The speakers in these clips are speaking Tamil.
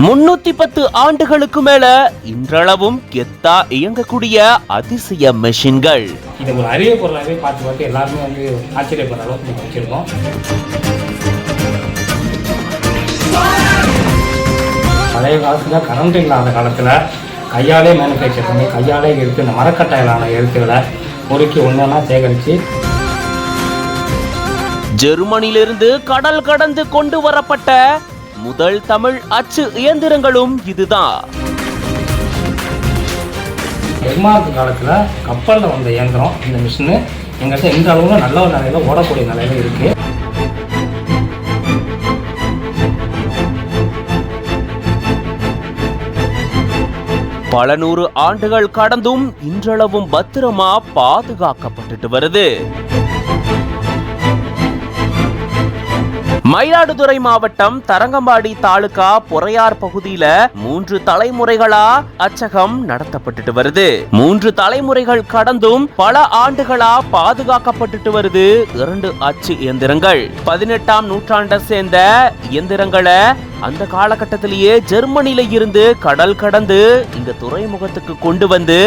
310 ஆண்டுகளுக்கு மேல இன்றளவும் கெத்தா இயங்கக்கூடிய அதிசய மெஷின்கள். இது ஒரு அரிய பொருளாகவே பார்த்து எல்லாருமே ஆச்சரியப்படுற அளவுக்கு வச்சிருக்கோம். பழைய காலத்துல கரண்ட் இல்லாத காலத்துல கையாலே மேனுஃபேக்சர் பண்ணி கையாலே எடுத்து இந்த மரக்கட்டையிலான எழுத்துக்களை பொறுக்கி ஒன்றா சேகரித்து ஜெர்மனியிலிருந்து கடல் கடந்து கொண்டு வரப்பட்ட முதல் தமிழ் அச்சு இயந்திரங்களும் இதுதான். டென்மார்க் காலத்துல கப்பல்ல வந்த இயந்திரம் இந்த மிஷின் எங்கிட்ட எந்த அளவுக்கு நல்ல ஒரு நிலையில ஓடக்கூடிய நிலையில இருக்கு. பல நூறு ஆண்டுகள் கடந்தும் இன்றளவும் பத்திரமா பாதுகாக்கப்பட்டு வருது. மயிலாடுதுறை மாவட்டம் தரங்கம்பாடி தாலுகா பொறையார் பகுதியில 3 தலைமுறைகளா அச்சகம் நடத்தப்பட்டு வருது. 3 தலைமுறைகள் கடந்தும் பல ஆண்டுகளா பாதுகாக்கப்பட்டு வருது 2 அச்சு இயந்திரங்கள். 18ஆம் நூற்றாண்டை சேர்ந்த இயந்திரங்களை அந்த காலகட்டத்திலேயே ஜெர்மனியில இருந்து கடல் கடந்து இங்க துறைமுகத்துக்கு கொண்டு வந்து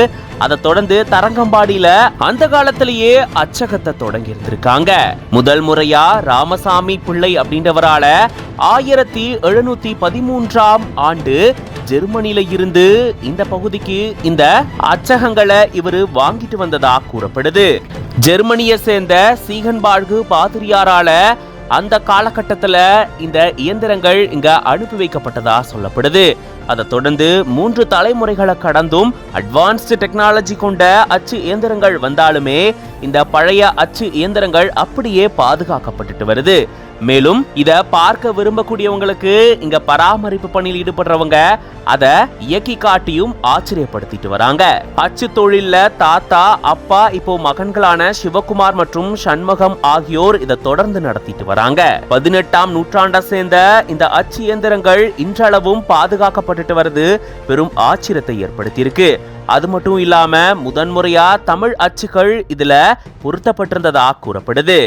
அதை தொடர்ந்து தரங்கம்பாடியில அந்த காலத்திலேயே அச்சகத்தை தொடங்கி இருந்திருக்காங்க. முதல் முறையா ராமசாமி பிள்ளை அப்படின்றவரால 1713ஆம் ஆண்டு ஜெர்மனியில இருந்து இந்த பகுதிக்கு இந்த அச்சகங்களை இவரு வாங்கிட்டு வந்ததா கூறப்படுது. ஜெர்மனியை சேர்ந்த சீகன்பாழ்கு பாதிரியாரால அந்த காலகட்டத்துல இந்த இயந்திரங்கள் இங்க அனுப்பி வைக்கப்பட்டதா சொல்லப்படுது. அதை தொடர்ந்து 3 தலைமுறைகளை கடந்தும் அட்வான்ஸ்டு டெக்னாலஜி கொண்ட அச்சு இயந்திரங்கள் வந்தாலுமே இந்த பழைய அச்சு இயந்திரங்கள் அப்படியே பாதுகாக்கப்பட்டு வருது. மேலும் இத பார்க்க விரும்பக்கூடியவங்களுக்கு இங்க பராமரிப்பு பணியில் ஈடுபடுறவங்க அதை இயக்கி காட்டியும் ஆச்சரியப்படுத்திட்டு வராங்க. அச்சு தொழில்ல தாத்தா அப்பா இப்போ மகன்களான சிவகுமார் மற்றும் சண்முகம் ஆகியோர் இதை தொடர்ந்து நடத்திட்டு வராங்க. 18ஆம் நூற்றாண்டை சேர்ந்த இந்த அச்சு இயந்திரங்கள் இன்றளவும் பாதுகாக்கப்பட்டு வருது பெரும் ஆச்சரியத்தை ஏற்படுத்தியிருக்கு. அது மட்டும் இல்லாம முதன்முறையா தமிழ் அச்சுகள் இதுல பொருத்தப்பட்டிருந்ததா கூறப்படுது.